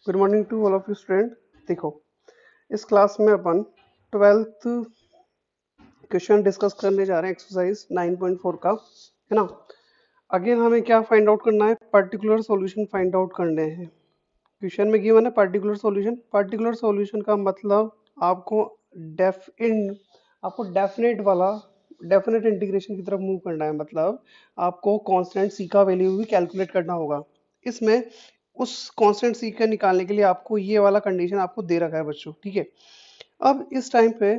Good morning to all of you student. देखो, इस class में अपन 12th क्वेश्चन डिस्कस करने जा रहे हैं, एक्सरसाइज 9.4 का, है ना। अगेन हमें क्या फाइंड आउट करना है? पर्टिकुलर सॉल्यूशन फाइंड आउट करने हैं। क्वेश्चन में गिवन है पर्टिकुलर सॉल्यूशन। पर्टिकुलर सॉल्यूशन का मतलब आपको डेफ इन आपको डेफिनेट इंटीग्रेशन की तरफ मूव करना है। मतलब आपको कांस्टेंट सी का वैल्यू भी कैलकुलेट करना होगा। इसमें उस कांस्टेंट सी का निकालने के लिए आपको ये वाला कंडीशन आपको दे रखा है बच्चों, ठीक है। अब इस टाइम पे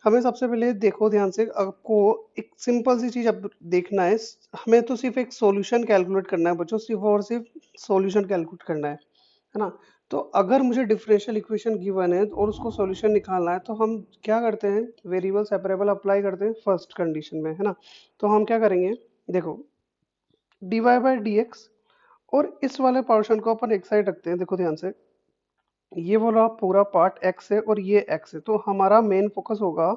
हमें सबसे पहले देखो ध्यान से, आपको एक सिंपल सी चीज अब देखना है। हमें तो सिर्फ एक सॉल्यूशन कैलकुलेट करना है बच्चों, सिर्फ और सिर्फ सॉल्यूशन कैलकुलेट करना है ना। तो अगर मुझे डिफरेंशियल इक्वेशन गिवन है और उसको सॉल्यूशन निकालना है तो हम क्या करते हैं? वेरिएबल सेपरेबल अप्लाई करते हैं फर्स्ट कंडीशन में, है ना। तो हम क्या करेंगे? देखो, dy बाई डी एक्स, और इस वाले पोर्शन को अपन एक साइड रखते हैं। देखो ध्यान से, ये वाला पूरा पार्ट x है और ये x है, तो हमारा मेन फोकस होगा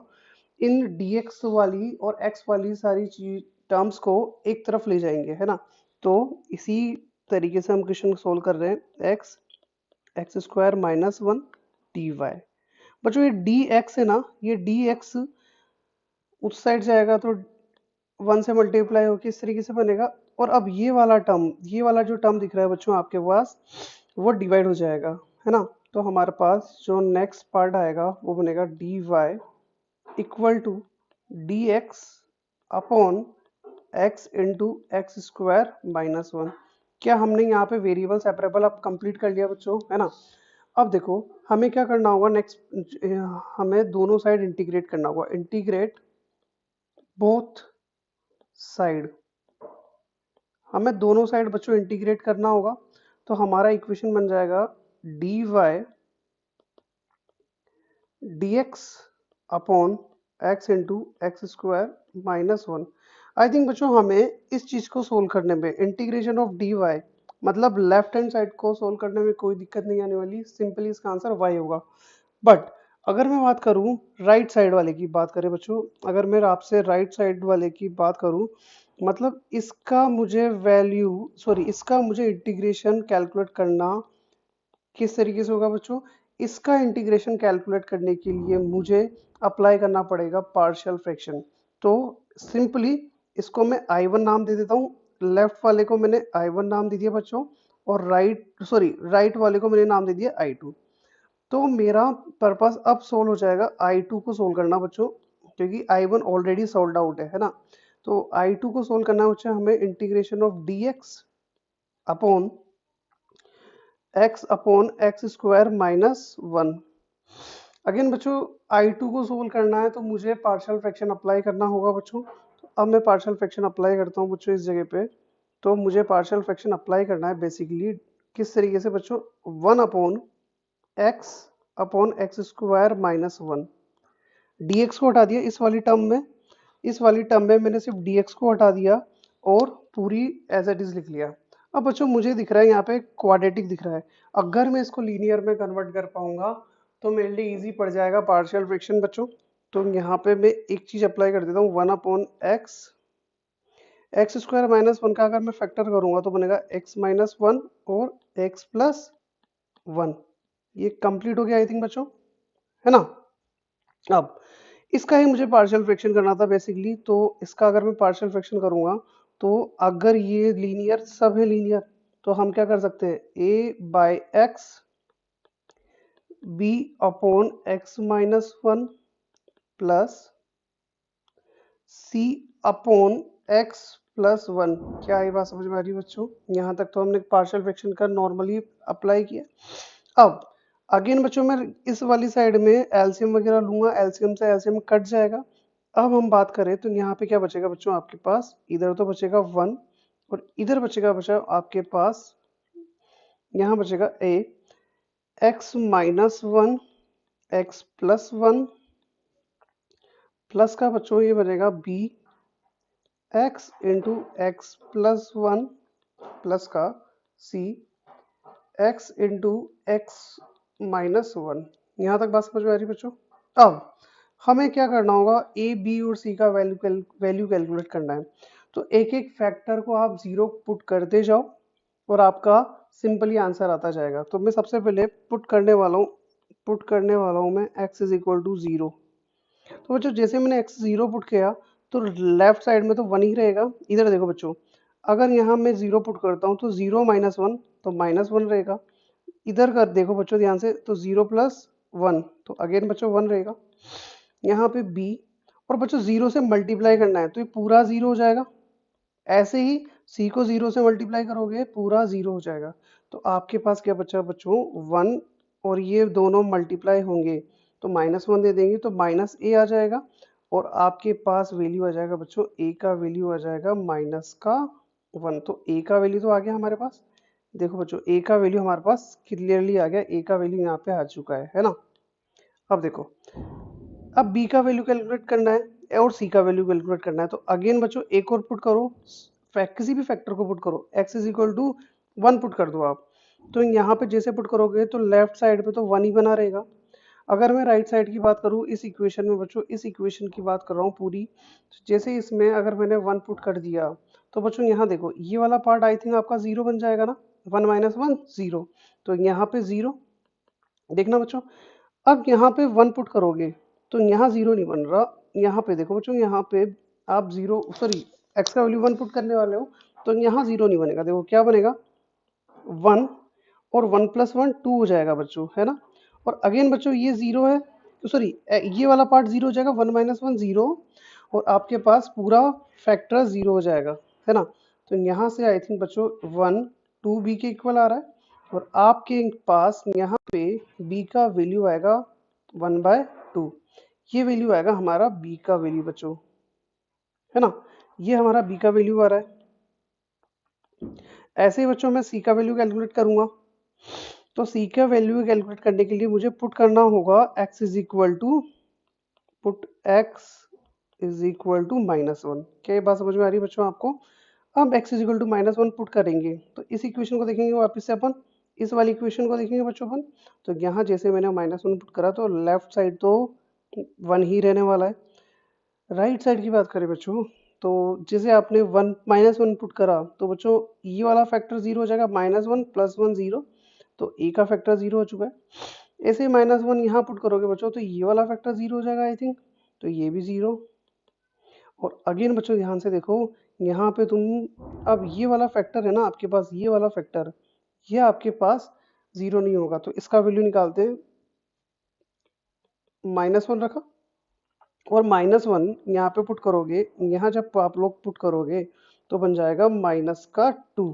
इन dx वाली और x वाली सारी चीज टर्म्स को एक तरफ ले जाएंगे, है ना। तो इसी तरीके से हम क्वेश्चन सोल्व कर रहे हैं। X square minus one d y. बच्चों, ये डी एक्स है ना, ये डी एक्स उस साइड जाएगा तो वन से मल्टीप्लाई होकर इस तरीके से बनेगा। और अब ये वाला जो टर्म दिख रहा है बच्चों आपके पास, वो डिवाइड हो जाएगा, है ना। तो हमारे पास जो नेक्स्ट पार्ट आएगा वो बनेगा d y equal to d x upon x into x square minus one. क्या हमने यहाँ पे वेरिएबल सेपरेबल अब कंप्लीट कर लिया बच्चों, है ना। अब देखो, हमें क्या करना होगा नेक्स्ट, हमें दोनों साइड इंटीग्रेट करना होगा। इंटीग्रेट बोथ साइड, हमें दोनों साइड बच्चों इंटीग्रेट करना होगा। तो हमारा इक्वेशन बन जाएगा d y d x upon x into x square minus one. I think बच्चों हमें इस चीज को सोल्व करने में इंटीग्रेशन ऑफ डी वाई, मतलब लेफ्ट हैंड साइड को सोल्व करने में कोई दिक्कत नहीं आने वाली। सिंपली इसका आंसर वाई होगा। बट अगर मैं बात करूं राइट साइड वाले की बात करें बच्चों, अगर मैं आपसे राइट साइड वाले की बात करूं, मतलब इसका मुझे इंटीग्रेशन कैलकुलेट करना किस तरीके से होगा बच्चों? इसका इंटीग्रेशन कैलकुलेट करने के लिए मुझे अप्लाई करना पड़ेगा पार्शियल फ्रैक्शन। तो सिंपली इसको मैं I1 नाम दे देता हूँ। लेफ्ट वाले को मैंने I1 नाम दे दिया बच्चों, और राइट वाले को मैंने नाम दे दिया I2। तो मेरा पर्पस अब सोल्व हो जाएगा I2 को सोल्व करना बच्चों, क्योंकि I1 ऑलरेडी सोल्व आउट है ना। तो I2 को सोल्व करना बच्चों, हमें integration of dx upon x square minus one. Again बच्चों, I2 को सोल्व करना है तो मुझे पार्शियल फ्रैक्शन अप्लाई करना होगा बच्चों। तो अब मैं पार्शियल फ्रैक्शन अप्लाई करता हूँ बच्चों इस जगह पे। तो मुझे पार्शियल फ्रैक्शन अप्लाई करना है बेसिकली किस तरीके से बच्चों? One upon x square minus one. dx को हटा दिया इस वाली टर्म में मैंने सिर्फ dx को हटा दिया और पूरी एज इट इज लिख लिया। अब बच्चों मुझे दिख रहा है यहाँ पे क्वाड्रेटिक दिख रहा है। अगर मैं इसको लीनियर में कन्वर्ट कर पाऊंगा तो मेरे लिए इजी पड़ जाएगा पार्शियल फ्रैक्शन बच्चों। तो यहाँ पे मैं एक चीज अप्लाई कर देता हूँ, one upon x square minus one का अगर मैं फैक्टर करूंगा तो बनेगा एक्स माइनस वन और एक्स प्लस वन। ये कंप्लीट हो गया आई थिंक बच्चों, है ना। अब इसका ही मुझे पार्शियल फ्रैक्शन करना था बेसिकली। तो इसका अगर मैं पार्शियल फ्रैक्शन करूंगा तो अगर ये लीनियर सब है लीनियर, तो हम क्या कर सकते हैं? A by X B upon X minus one plus C upon X plus one. क्या ये बात समझ में आ रही है बच्चों? यहाँ तक तो हमने पार्शियल फ्रैक्शन का नॉर्मली अप्लाई किया। अब अगेन बच्चों मैं इस वाली साइड में एलसीएम वगैरह लूंगा, एलसीएम से एलसीएम कट जाएगा। अब हम बात करें तो यहाँ पे क्या बचेगा बच्चों आपके पास? इधर तो बचेगा वन और इधर बचा आपके पास, यहाँ बचेगा A X minus one X plus one plus का बच्चों ये बनेगा B X into X plus one plus का C X into X minus one. यहाँ तक बात समझ में आ रही बच्चों? अब हमें क्या करना होगा? ए बी और सी का वैल्यू कैलकुलेट करना है। तो एक एक फैक्टर को आप जीरो पुट करते जाओ और आपका सिंपली आंसर आता जाएगा। तो मैं सबसे पहले पुट करने वाला हूँ मैं x इज इक्वल टू 0। तो बच्चों जैसे मैंने x 0 पुट किया तो लेफ्ट साइड में तो 1 ही रहेगा। इधर देखो बच्चों, अगर यहाँ मैं 0 पुट करता हूँ तो 0 माइनस 1 तो -1 रहेगा। इधर कर देखो बच्चों ध्यान से, तो 0 प्लस 1 तो अगेन बच्चों 1 रहेगा। यहाँ पे b, और बच्चों 0 से मल्टीप्लाई करना है तो ये पूरा 0 हो जाएगा। ऐसे ही c को 0 से मल्टीप्लाई करोगे पूरा 0 हो जाएगा। तो आपके पास क्या बचा बच्चों 1, और ये दोनों मल्टीप्लाई होंगे तो -1 दे देंगे तो माइनस a आ जाएगा, और आपके पास वैल्यू आ जाएगा बच्चों a का वैल्यू आ जाएगा -1। तो a का वैल्यू तो आ गया हमारे पास। देखो बच्चों a का वैल्यू हमारे पास क्लियरली आ गया, a का वैल्यू यहाँ पे आ चुका है ना। अब देखो, अब b का वैल्यू कैलकुलेट करना है और c का वैल्यू कैलकुलेट करना है। तो अगेन बच्चों एक और पुट करो, किसी भी फैक्टर को पुट करो, x is equal to 1 put कर दो आप। तो यहाँ पे जैसे पुट करोगे तो लेफ्ट साइड पे तो 1 ही बना रहेगा। अगर मैं राइट साइड की बात करूँ इस इक्वेशन में बच्चों, इस इक्वेशन की बात कर रहा हूँ पूरी, तो जैसे इसमें अगर मैंने 1 पुट कर दिया तो बच्चों यहाँ देखो ये वाला पार्ट आई थिंक आपका 0 बन जाएगा ना, 1 माइनस 1 0, तो यहाँ पे 0 देखना बच्चों। अब यहाँ पे 1 पुट करोगे तो यहाँ 0 नहीं बन रहा। यहाँ पे देखो बच्चों, यहाँ पे आप 0 सॉरी x का वैल्यू 1 पुट करने वाले हो तो यहाँ 0 नहीं बनेगा। देखो क्या बनेगा 1, और 1 प्लस 1 2 हो जाएगा बच्चों, है ना। और अगेन बच्चों ये 0 है तो सॉरी ये वाला पार्ट 0 हो जाएगा, 1 माइनस 1 0, और आपके पास पूरा फैक्टर 0 हो जाएगा, है ना। तो यहाँ से आई थिंक बच्चों 1 2b के इक्वल आ रहा है, और आपके पास यहाँ पे b का वैल्यू आएगा 1/2। ये वैल्यू आएगा हमारा b का वैल्यू बच्चों, है ना। ये हमारा b का वैल्यू आ रहा है। ऐसे ही बच्चों मैं c का वैल्यू कैलकुलेट करूंगा। तो c का वैल्यू कैलकुलेट करने के लिए मुझे पुट करना होगा x इज इक्वल टू -1। क्या ये बात समझ में आ रही है बच्चों आपको? अब x is equal to -1 put करेंगे तो इस इक्वेशन को देखेंगे वापस से अपन, इस वाली इक्वेशन को देखेंगे बच्चों अपन। तो यहाँ जैसे मैंने -1 पुट करा तो लेफ्ट साइड तो 1 ही रहने वाला है। राइट साइड की बात करें बच्चों, तो जैसे आपने 1 -1 पुट करा तो बच्चों ये वाला फैक्टर 0 हो जाएगा, -1 प्लस 1 0, तो a का फैक्टर 0 हो चुका है। ऐसे -1 यहाँ पुट करोगे बच्चों तो ये वाला फैक्टर 0 हो जाएगा आई थिंक, तो ये भी 0। और अगेन बच्चों ध्यान से देखो, यहाँ पे तुम अब ये वाला फैक्टर है ना आपके पास, ये वाला फैक्टर ये आपके पास 0 नहीं होगा, तो इसका वैल्यू निकालते हैं। -1 रखा और -1 यहाँ पे पुट करोगे, यहाँ जब आप लोग पुट करोगे तो बन जाएगा -2।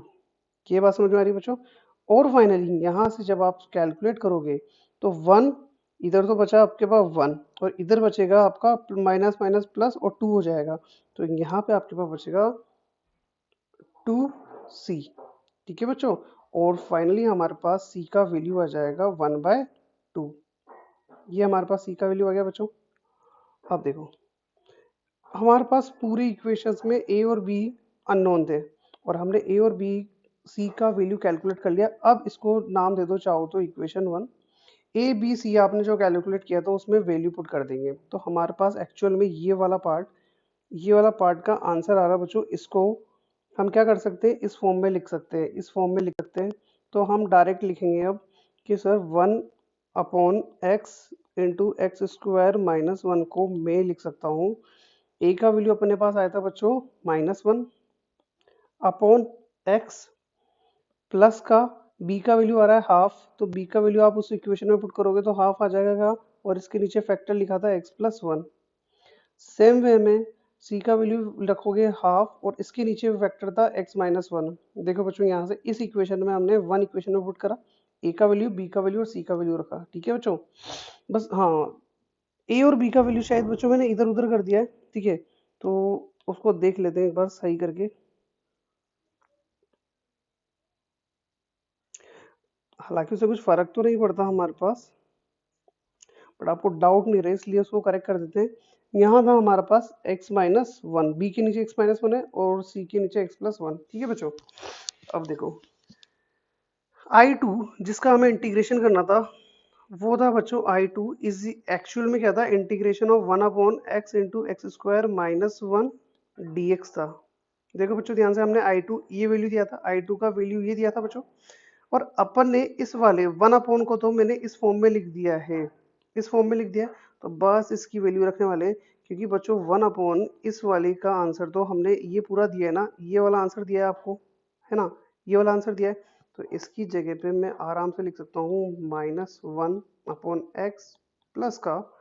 ये बात समझ में आ रही है बच्चों? और फाइनली यहाँ से जब आप कैलकुलेट करोगे तो 1 इधर तो बचा आपके पास 1, और इधर बचेगा आपका माइनस माइनस प्लस और 2 हो जाएगा, तो यहाँ पे आपके पास बचेगा 2c। ठीक है बच्चों, और फाइनली हमारे पास c का वैल्यू आ जाएगा 1/2। ये हमारे पास c का वैल्यू आ गया बच्चों। अब देखो हमारे पास पूरी इक्वेशंस में a और b अननोन थे, और हमने a और b c का वैल्यू कैलकुलेट कर लिया। अब इसको नाम दे दो चाहो तो इक्वेशन 1। ए बी सी आपने जो कैलकुलेट किया था उसमें वैल्यू पुट कर देंगे, तो हमारे पास एक्चुअल में ये वाला पार्ट का आंसर आ रहा है बच्चों। इसको हम क्या कर सकते हैं, इस फॉर्म में लिख सकते हैं, इस फॉर्म में लिख सकते हैं। तो हम डायरेक्ट लिखेंगे अब कि सर 1/x इंटू x² - 1 को मैं लिख सकता हूँ। ए का वैल्यू अपने पास आया था बच्चों -1 अपॉन x, प्लस का b का वैल्यू आ रहा है हाफ, तो b का वैल्यू आप उस इक्वेशन में पुट करोगे तो हाफ आ जाएगा, और इसके नीचे फैक्टर लिखा था x+1। सेम वे में c का वैल्यू रखोगे हाफ, और इसके नीचे फैक्टर था x-1। देखो बच्चों यहाँ से इस इक्वेशन में हमने 1 इक्वेशन में पुट करा, a का वैल्यू, b का वैल्यू और c का वैल्यू रखा। ठीक है बच्चों, बस हाँ a और b का वैल्यू शायद बच्चों मैंने इधर उधर कर दिया है। ठीक है, तो उसको देख लेते हैं एक बार सही करके। हालांकि उससे कुछ फर्क तो नहीं पड़ता हमारे पास, बट आपको डाउट नहीं रहे इसलिए उसको करेक्ट कर देते हैं। यहाँ था हमारे पास x-1, b के नीचे x-1 है और c के नीचे x+1। ठीक है बच्चों, अब देखो I2 जिसका हमें इंटीग्रेशन करना था वो था बच्चों I2 इज एक्चुअल में क्या था, integration of 1/x into x² - 1 dx था। देखो बच्चों ध्यान से, हमने I2 ये वैल्यू दिया था, I2 का वैल्यू ये दिया था बच्चों, और अपन ने इस वाले 1 को तो मैंने इस फॉर्म में लिख दिया है, इस फॉर्म में लिख दिया, तो बस इसकी वैल्यू रखने वाले, क्योंकि बच्चों 1 इस वाले का आंसर तो हमने ये पूरा दिया है ना, ये वाला आंसर दिया है आपको, है ना, ये वाला आंसर दिया है, तो इसकी जगह पे मैं आराम से लिख सकता हूँ -1/x प्लस का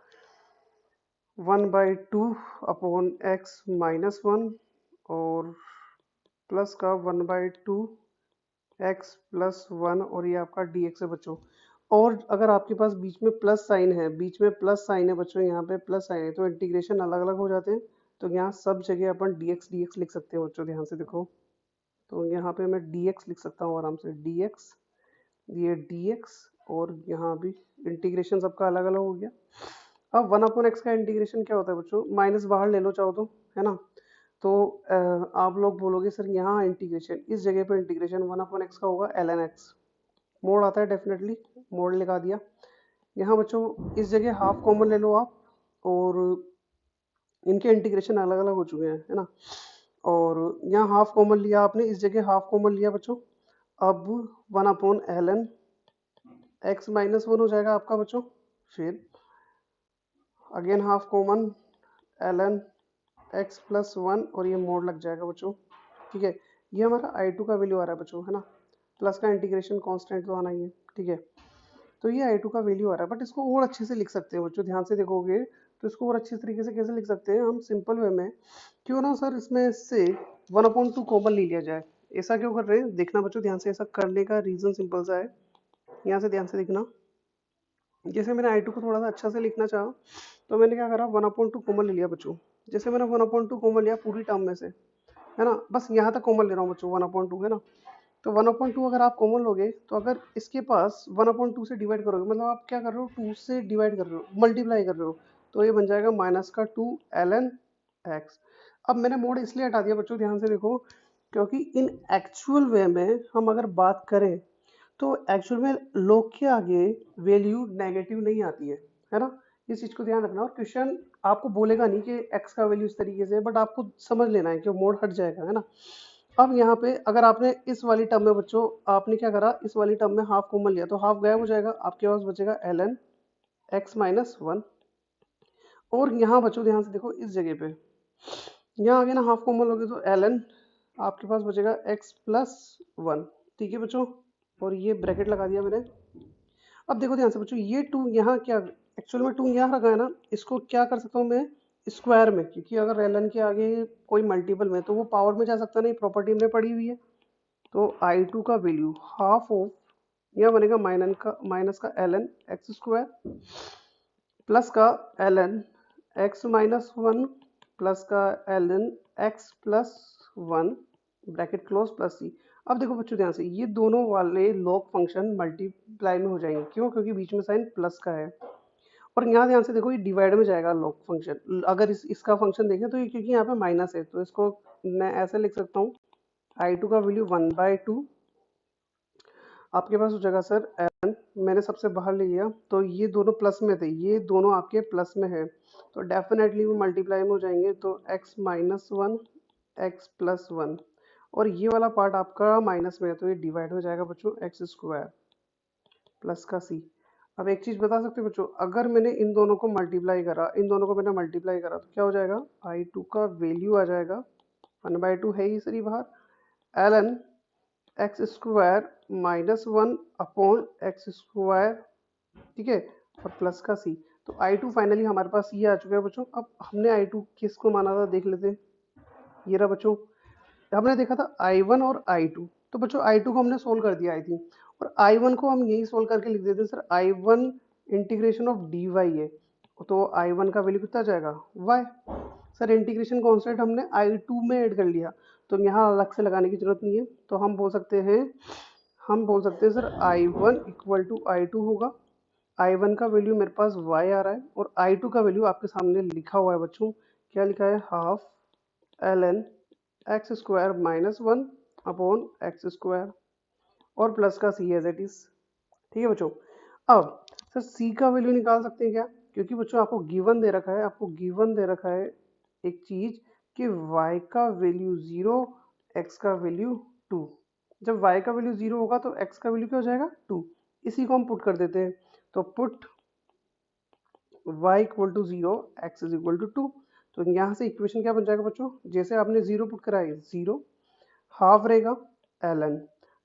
1/2/x-1 और प्लस का 1/2x+1 और ये आपका dx है बच्चों। और अगर आपके पास बीच में प्लस साइन है, बीच में प्लस साइन है बच्चों, यहाँ पे प्लस साइन है, तो इंटीग्रेशन अलग अलग हो जाते हैं, तो यहाँ सब जगह अपन dx लिख सकते हैं बच्चों, ध्यान से देखो। तो यहाँ पे मैं dx लिख सकता हूँ आराम से, dx, ये dx, और यहाँ भी इंटीग्रेशन सबका अलग अलग हो गया। अब 1/x का इंटीग्रेशन क्या होता है बच्चों, माइनस बाहर ले लो चाहो तो, है ना, तो आप लोग बोलोगे सर यहाँ इंटीग्रेशन, इस जगह पर इंटीग्रेशन 1/x का होगा ln x, मोड आता है डेफिनेटली, मोड लगा दिया। यहाँ बच्चों इस जगह हाफ कॉमन ले लो आप, और इनके इंटीग्रेशन अलग अलग हो चुके हैं, है ना, और यहाँ हाफ कॉमन लिया आपने, इस जगह हाफ कॉमन लिया बच्चों, अब 1/ln x-1 हो जाएगा आपका बच्चों, फिर again half common ln x+1 और ये मोड लग जाएगा बच्चों, ठीक है। ये हमारा I2 का वैल्यू आ रहा है बच्चों, है ना, प्लस का इंटीग्रेशन कांस्टेंट तो आना ही है, ठीक है। तो ये I2 का वैल्यू आ रहा है, बट इसको और अच्छे से लिख सकते हैं बच्चों, ध्यान से देखोगे तो इसको और अच्छे तरीके से कैसे लिख सकते हैं हम, सिंपल वे में, क्यों ना सर इसमें से 1/2 कॉमन ले लिया जाए। ऐसा क्यों कर रहे हैं, देखना बच्चों ध्यान से, ऐसा करने का रीजन सिंपल सा है, यहाँ से ध्यान से देखना। जैसे मैंने I2 को थोड़ा सा अच्छा से लिखना चाहा, तो मैंने क्या करा, 1/2 कॉमन ले लिया बच्चों। जैसे मैंने 1/2 कॉमन लिया पूरी टर्म में से, है ना, बस यहाँ तक कॉमन ले रहा हूँ बच्चों, 1/2, है ना। तो 1/2 अगर आप कॉमन लोगे, तो अगर इसके पास 1/2 से डिवाइड करोगे, मतलब आप क्या कर रहे हो, 2 से डिवाइड कर रहे हो, मल्टीप्लाई कर रहे हो, तो ये बन जाएगा -2 ln x। अब मैंने मोड इसलिए हटा दिया बच्चों, ध्यान से देखो, क्योंकि इन एक्चुअल वे में हम अगर बात करें, तो एक्चुअल में लॉग के आगे वैल्यू नेगेटिव नहीं आती है ना, इस चीज को ध्यान रखना। और क्वेश्चन आपको बोलेगा नहीं कि x का वैल्यू इस तरीके से, बट आपको समझ लेना है कि मोड हट जाएगा, है ना। अब यहाँ पे अगर आपने इस वाली टर्म में बच्चों, आपने क्या करा, इस वाली टर्म में हाफ कॉमन लिया, तो हाफ गायब हो जाएगा, आपके पास बचेगा ln x-1। और यहाँ बच्चों ध्यान से देखो, इस जगह पे यहाँ आगे ना हाफ कॉमन लोगे, तो ln आपके पास बचेगा x+1, ठीक है बच्चों, और ये ब्रैकेट लगा दिया मैंने। अब देखो ध्यान से बच्चों, ये 2 यहाँ क्या, एक्चुअल में 2 यहाँ रखा है ना, इसको क्या कर सकता हूँ मैं, स्क्वायर में, क्योंकि अगर ln के आगे कोई मल्टीपल में, तो वो पावर में जा सकता नहीं, प्रॉपर्टी हमने पढ़ी हुई है। तो I2 का वैल्यू हाफ ऑफ, यह बनेगा माइनस का ln x² प्लस का ln x-1 प्लस का ln x+1 bracket close plus c। अब देखो बच्चों ध्यान से, ये दोनों वाले लॉग फंक्शन मल्टीप्लाई में हो जाएंगे, क्यों, क्योंकि बीच में साइन प्लस का है। और यहाँ ध्यान से देखो, ये डिवाइड में जाएगा लॉग फंक्शन, अगर इसका फंक्शन देखें तो ये, क्योंकि यहाँ पे माइनस है, तो इसको मैं ऐसे लिख सकता हूँ, I2 का वैल्यू 1/2, आपके पास हो जाएगा सर ln, मैंने सबसे बाहर ले लिया, तो ये दोनों प्लस में थे, ये दोनों आपके प्लस में है, तो डेफिनेटली वो मल्टीप्लाई में हो जाएंगे, तो x-1 x+1, और ये वाला पार्ट आपका माइनस में है, तो ये डिवाइड हो जाएगा बच्चों x² प्लस का c। अब एक चीज बता सकते हो बच्चों, अगर मैंने इन दोनों को मल्टीप्लाई करा, इन दोनों को मैंने मल्टीप्लाई करा, तो क्या हो जाएगा, I2 का वैल्यू आ जाएगा 1/2 है ही सर बाहर, ln x² -1/x², ठीक है, और प्लस का c। तो I2 फाइनली हमारे पास ये आ चुका है बच्चों। अब हमने I2 किसको माना था देख लेते हैं, ये रहा बच्चों, हमने देखा था I1 और I2, तो बच्चों I2 को हमने सोल्व कर दिया आई थिंक, और I1 को हम यही सोल्व करके लिख देते हैं sir, I1 integration of dy है, तो I1 का वैल्यू कितना जाएगा y, सर इंटीग्रेशन कॉन्स्टेंट हमने I2 में ऐड कर लिया, तो यहाँ अलग से लगाने की जरूरत नहीं है, तो हम बोल सकते हैं sir I1 equal to I2 होगा। I1 का वैल्यू मेरे पास y आ रहा है, और I2 का वैल्यू आपके सामने लिखा हुआ है बच्चों, क्या लिखा है, हाफ ln x² -1/x² और प्लस का c एज इट इज, ठीक है बच्चों। अब सर c का वैल्यू निकाल सकते हैं क्या, क्योंकि बच्चों आपको गिवन दे रखा है, एक चीज कि y का वैल्यू 0, x का वैल्यू 2, जब y का वैल्यू 0 होगा तो x का वैल्यू क्या हो जाएगा 2। इसी को हम पुट कर देते हैं, तो put y equal to 0 x is equal to 2। तो यहाँ से इक्वेशन क्या बन जाएगा बच्चों, जैसे आपने 0 पुट करा है 0 हाफ रहेगा ln,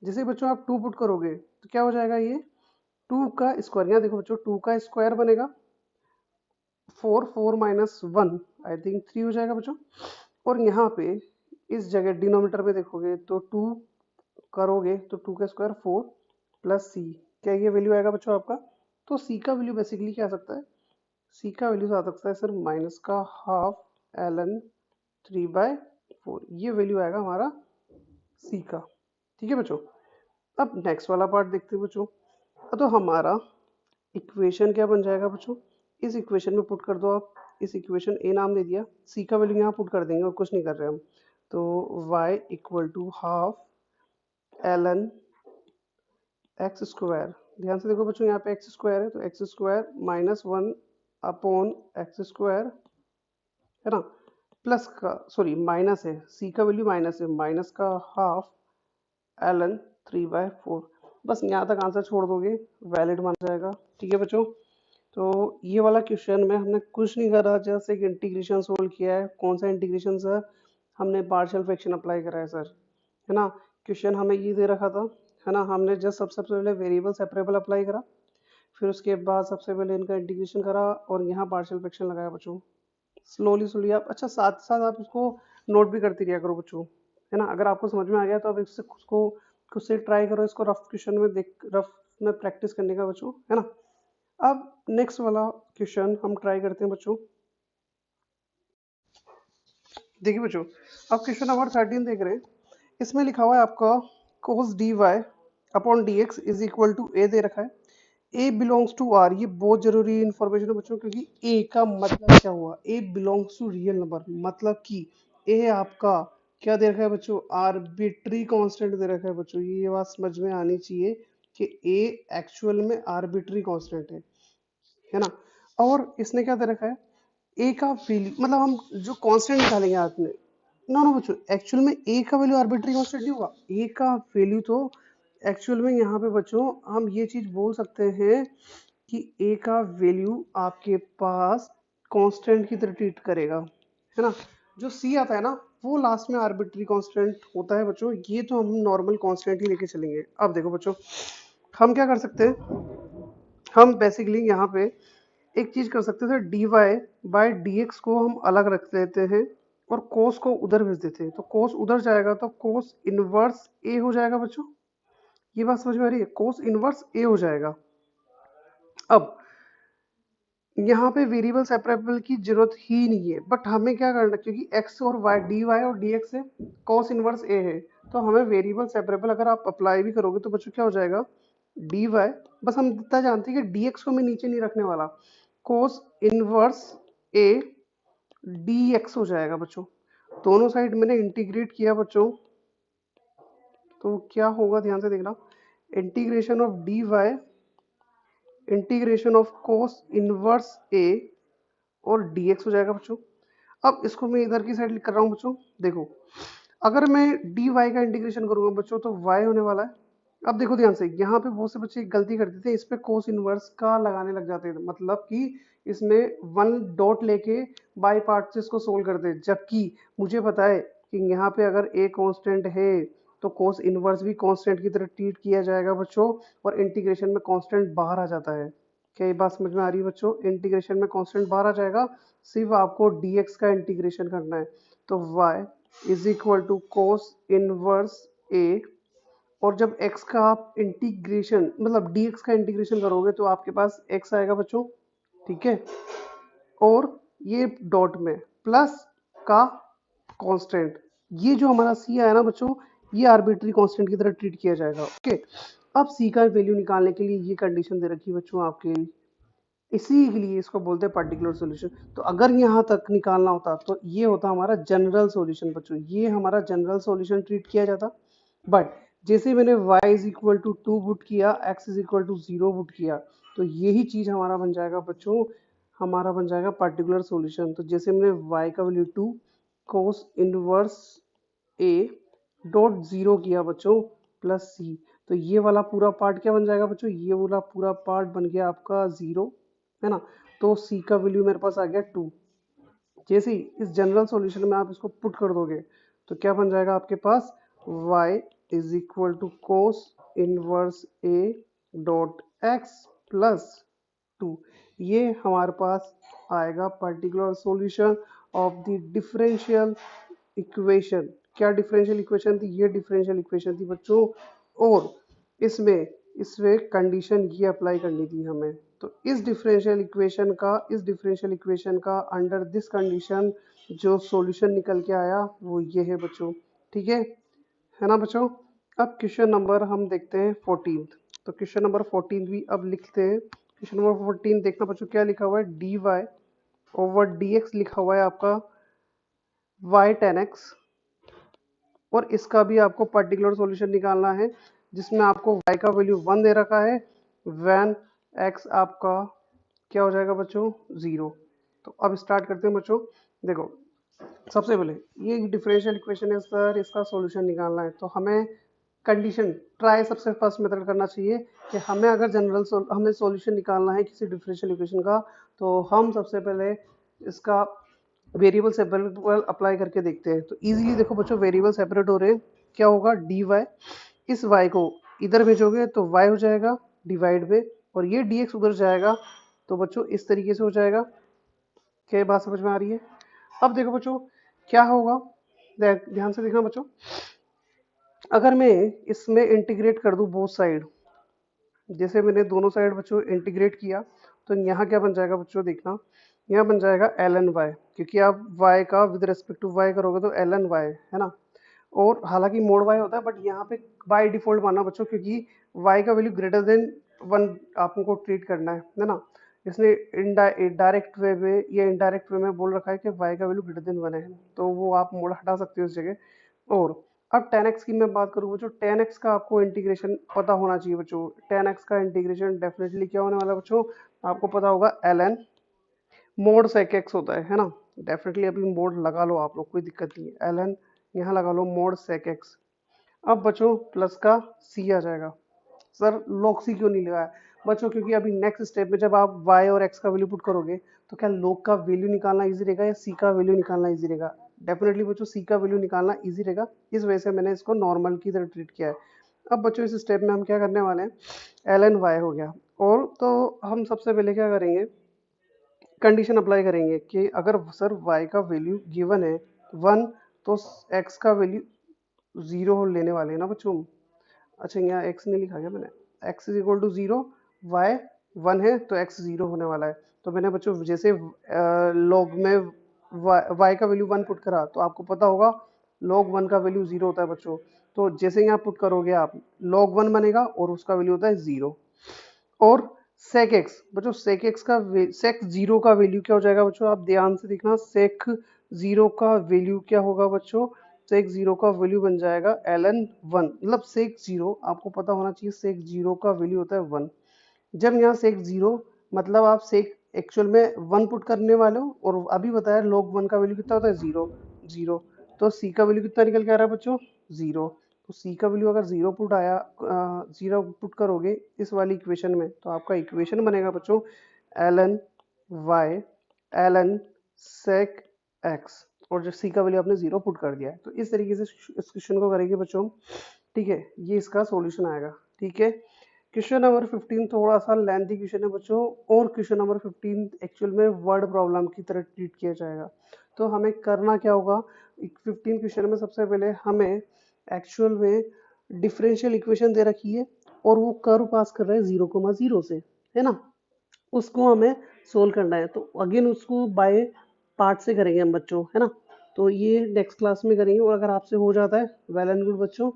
जैसे बच्चों आप 2 पुट करोगे तो क्या हो जाएगा, ये 2 का स्क्वायर, यहाँ देखो बच्चों 2 का स्क्वायर बनेगा 4, 4 माइनस 1 आई थिंक 3 हो जाएगा बच्चों। और यहाँ पे इस जगह डिनोमिनेटर पे देखोगे तो 2 करोगे तो 2 का स्क्वायर 4 प्लस सी, क्या ये वैल्यू आएगा बच्चों आपका। तो सी का वैल्यू बेसिकली क्या आ सकता है, सी का वैल्यू आ सकता है सर माइनस का हाफ ln 3/4, ये वैल्यू आएगा हमारा सी का। ठीक है बच्चों, अब नेक्स्ट वाला पार्ट देखते हैं बच्चों। तो हमारा इक्वेशन क्या बन जाएगा बच्चों, इस इक्वेशन में पुट कर दो आप, इस इक्वेशन ए नाम दे दिया, सी का वैल्यू यहाँ पुट कर देंगे और कुछ नहीं कर रहे हम। तो y equal to half ln x square, ध्यान से देखो बच्चों यहाँ पे एक्स स्क्वायर है तो x square minus 1 upon x square है ना, प्लस का सॉरी माइनस है, सी का वैल्यू माइनस है, माइनस का हाफ ln 3/4। बस यहाँ तक आंसर छोड़ दोगे वैलिड माना जाएगा। ठीक है बच्चों, तो ये वाला क्वेश्चन में हमने कुछ नहीं करा, जस्ट एक इंटीग्रेशन सोल्व किया है। कौन सा इंटीग्रेशन सर, हमने पार्शियल फ्रैक्शन अप्लाई करा है सर, है ना। क्वेश्चन हमें ये दे रखा था, है ना, हमने जस्ट सबसे पहले वेरिएबल सेपरेबल अप्लाई करा, फिर उसके बाद सबसे पहले इनका इंटीग्रेशन करा और यहाँ पार्शियल फ्रैक्शन लगाया बच्चों। स्लोली स्लोली आप, अच्छा साथ साथ आप इसको नोट भी करती रहा करो बच्चों, है ना। अगर आपको समझ में आ गया तो आप इससे खुद से ट्राई करो, इसको रफ क्वेश्चन में देख, रफ में प्रैक्टिस करने का बच्चों, है ना। अब नेक्स्ट वाला क्वेश्चन हम ट्राई करते हैं बच्चों। देखिए बच्चों, अब क्वेश्चन नंबर 13 देख रहे हैं, इसमें लिखा हुआ है आपका cos dy upon dx is equal to A दे रखा है, ए बिलोंग्स टू आर, ये बहुत जरूरी इंफॉर्मेशन है बच्चों, क्योंकि ए का मतलब क्या हुआ, ए बिलोंग्स टू रियल नंबर, मतलब कि ए आपका क्या दे रखा है बच्चों, आर्बिट्री कांस्टेंट दे रखा है बच्चों। ये बात समझ में आनी चाहिए कि ए एक्चुअल में आर्बिट्री कांस्टेंट है ना। और इसने क्या दे रखा है, ए का वैल्यू, मतलब हम जो कांस्टेंट निकालेंगे आपने, नो नो बच्चों, एक्चुअल में ए का वैल्यू आर्बिट्री कांस्टेंट नहीं होगा, ए का वैल्यू तो एक्चुअल में यहाँ पे बच्चों हम ये चीज बोल सकते हैं कि ए का वैल्यू आपके पास कांस्टेंट की तरह ट्रीट करेगा, है ना। जो सी आता है ना वो लास्ट में आर्बिट्री कांस्टेंट होता है बच्चों, ये तो हम नॉर्मल कांस्टेंट ही लेके चलेंगे। अब देखो बच्चों, हम क्या कर सकते हैं, हम बेसिकली यहाँ पे एक चीज कर सकते थे, dy बाई डी को हम अलग रख लेते हैं और कोस को उधर भेज देते हैं, तो कोस उधर जाएगा तो कोस इनवर्स ए हो जाएगा बच्चों। ये बात समझ में आ रही है, कोस इनवर्स ए हो जाएगा। अब यहाँ पे वेरिएबल सेपरेबल की जरूरत ही नहीं है, बट हमें क्या करना, क्योंकि x और y dy और dx है, cos इनवर्स a है, तो हमें वेरिएबल सेपरेबल अगर आप अप्लाई भी करोगे तो बच्चों क्या हो जाएगा, dy, बस हम इतना जानते हैं कि dx को मैं नीचे नहीं रखने वाला, cos इनवर्स a dx हो जाएगा बच्चों। दोनों साइड मैंने इंटीग्रेट किया बच्चों, तो क्या होगा ध्यान से देखना, integration of dy integration of cos inverse A और dx हो जाएगा बच्चों। अब इसको मैं इधर की साइड लिख कर रहा हूँ बच्चों, देखो अगर मैं dy का इंटीग्रेशन करूंगा बच्चों तो y होने वाला है। अब देखो ध्यान से, यहाँ पे बहुत से बच्चे गलती करते थे, इस पे कोस इनवर्स का लगाने लग जाते थे, मतलब कि इसमें वन डॉट लेके बाई पार्ट से इसको सोल्व करते, जबकि मुझे पता है कि यहाँ पे अगर a कांस्टेंट है तो कोस इनवर्स भी कांस्टेंट की तरह ट्रीट किया जाएगा बच्चों, और इंटीग्रेशन में कांस्टेंट बाहर आ जाता है। क्या ये बात समझ में आ रही है बच्चों, इंटीग्रेशन में कांस्टेंट बाहर आ जाएगा, सिर्फ आपको dx का इंटीग्रेशन करना है। तो y is equal to cos inverse a, और जब x का आप इंटीग्रेशन मतलब dx का इंटीग्रेशन करोगे तो आपके पास x आएगा बच्चों, ठीक है, और ये डॉट में प्लस का कांस्टेंट, ये जो हमारा c आया ना बच्चों, ये आर्बिट्री कांस्टेंट की तरह ट्रीट किया जाएगा। ओके, अब c का वैल्यू निकालने के लिए ये कंडीशन दे रखी है बच्चों आपके, इसी के लिए इसको बोलते हैं पर्टिकुलर सॉल्यूशन। तो अगर यहाँ तक निकालना होता तो ये होता हमारा जनरल सॉल्यूशन बच्चों, ये हमारा जनरल सॉल्यूशन ट्रीट किया जाता। बट जैसे मैंने y is equal to 2 put किया, x is equal to 0 put किया, तो यही चीज हमारा बन जाएगा बच्चों, हमारा बन जाएगा पर्टिकुलर सॉल्यूशन। तो जैसे मैंने y का value 2 cos inverse a dot 0 किया बच्चों, प्लस सी, तो ये वाला पूरा पार्ट क्या बन जाएगा बच्चों, ये वाला पूरा पार्ट बन गया आपका 0, है ना। तो सी का वैल्यू मेरे पास आ गया 2। जैसे ही इस जनरल सॉल्यूशन में आप इसको पुट कर दोगे तो क्या बन जाएगा आपके पास, y is equal to cos inverse a dot x plus 2। ये हमारे पास आएगा particular solution of the differential equation. क्या डिफरेंशियल इक्वेशन थी, ये डिफरेंशियल इक्वेशन थी बच्चों। और इसमें इसमें कंडीशन ये अप्लाई करनी थी हमें। तो इस डिफरेंशियल इक्वेशन का अंडर दिस कंडीशन जो सॉल्यूशन निकल के आया वो ये है बच्चों। ठीक है ना बच्चों। अब क्वेश्चन नंबर हम देखते हैं 14। तो क्वेश्चन नंबर 14 भी अब लिखते हैं। क्वेश्चन नंबर 14 देखना बच्चों क्या लिखा हुआ है, d y over d x लिखा हुआ है आपका y 10x, और इसका भी आपको पर्टिकुलर सॉल्यूशन निकालना है जिसमें आपको y का वैल्यू 1 दे रखा है, व्हेन x आपका क्या हो जाएगा बच्चों, 0। तो अब स्टार्ट करते हैं बच्चों। देखो सबसे पहले ये डिफरेंशियल इक्वेशन है सर, इसका सॉल्यूशन निकालना है तो हमें कंडीशन ट्राई सबसे फर्स्ट मेथड करना चाहिए कि हमें अगर हमें सॉल्यूशन निकालना है किसी डिफरेंशियल इक्वेशन का, तो हम सबसे पहले इसका वेरिएबल सेपरेट अप्लाई करके देखते हैं। तो इजीली देखो बच्चों वेरिएबल सेपरेट हो रहे हैं, क्या होगा डी वाई, इस y को इधर भेजोगे तो y हो जाएगा डिवाइड में, और ये dx उधर जाएगा तो बच्चों इस तरीके से हो जाएगा। क्या बात समझ में आ रही है। अब देखो बच्चों क्या होगा, ध्यान से देखना बच्चों, अगर मैं इसमें इंटीग्रेट कर दूं बोथ साइड, जैसे मैंने दोनों साइड बच्चों इंटीग्रेट किया तो यहाँ क्या बन जाएगा बच्चों, देखना यहाँ बन जाएगा ln y, क्योंकि आप y का विद रिस्पेक्ट टू y करोगे तो ln y है ना। और हालांकि मोड y होता है बट यहाँ पे बाय डिफॉल्ट माना बच्चों, क्योंकि y का वैल्यू ग्रेटर देन 1 आपको ट्रीट करना है ना। इसने डायरेक्ट वे में या इनडायरेक्ट वे में बोल रखा है कि y का वैल्यू ग्रेटर देन 1 है, तो वो आप मोड हटा सकते हो उस जगह। और अब 10x की मैं बात करूँ बच्चों, 10x का आपको इंटीग्रेशन पता होना चाहिए बच्चों। 10x का इंटीग्रेशन डेफिनेटली क्या होने वाला है बच्चों, आपको पता होगा ln मोड सेक एक्स होता है ना। डेफिनेटली अभी मोड लगा लो आप लोग, कोई दिक्कत नहीं है, ln यहाँ लगा लो मोड सेक एक्स। अब बच्चों प्लस का c आ जाएगा। सर log c क्यों नहीं लगाया बच्चों, क्योंकि अभी नेक्स्ट स्टेप में जब आप y और x का वैल्यू पुट करोगे तो क्या log का वैल्यू निकालना इजी रहेगा या c का वैल्यू निकालना इजी रहेगा। डेफिनेटली बच्चों c का वैल्यू निकालना इजी रहेगा, इस वजह से मैंने इसको नॉर्मल की तरह ट्रीट किया है। अब बच्चों इस स्टेप में हम क्या करने वाले हैं, ln y हो गया, और तो हम सबसे पहले क्या करेंगे, कंडीशन अप्लाई करेंगे कि अगर सर y का वैल्यू गिवन है 1 तो x का वैल्यू 0 लेने वाले हैं ना बच्चों। अच्छा यहाँ x नहीं लिखा गया मैंने, x is equal to 0, y 1 है तो x 0 होने वाला है। तो मैंने बच्चों जैसे log में y का वैल्यू 1 पुट करा तो आपको पता होगा log 1 का वैल्यू 0 होता है बच्चों। तो जैसे यहाँ पुट करोगे आप log 1 बनेगा और उसका वैल्यू होता है 0। और sec x बच्चों, sec x का sec 0 का वैल्यू क्या हो जाएगा बच्चों, आप ध्यान से देखना, sec 0 का वैल्यू क्या होगा बच्चों, sec 0 का वैल्यू बन जाएगा ln 1, मतलब sec 0 आपको पता होना चाहिए sec 0 का वैल्यू होता है 1। जब यहाँ sec 0 मतलब आप sec एक्चुअल में 1 पुट करने वाले हो, और अभी बताया log 1 का वैल्यू कितना होता है 0, तो c का वैल्यू कितना निकल के आ रहा है बच्चों 0। तो c का वैल्यू अगर 0 पुट आया, 0 पुट करोगे इस वाली इक्वेशन में तो आपका इक्वेशन बनेगा बच्चों ln y ln sec x, और जो c का वैल्यू आपने 0 पुट कर दिया है। तो इस तरीके से इस क्वेश्चन को करेंगे बच्चों। ठीक है, ये इसका सॉल्यूशन आएगा। ठीक है, क्वेश्चन नंबर 15 थोड़ा सा लेंथी क्वेश्चन है बच्चों, और क्वेश्चन नंबर 15 एक्चुअल में वर्ड प्रॉब्लम की तरह ट्रीट किया जाएगा। तो हमें करना क्या होगा, 15 क्वेश्चन में सबसे पहले हमें एक्चुअल में डिफरेंशियल इक्वेशन दे रखी है और वो कर्व पास कर रहा है 0,0 से, है ना, उसको हमें सोल्व करना है। तो अगेन उसको बाय पार्ट से करेंगे हम बच्चों, है ना। तो ये नेक्स्ट क्लास में करेंगे, और अगर आपसे हो जाता है वेल एंड गुड बच्चों,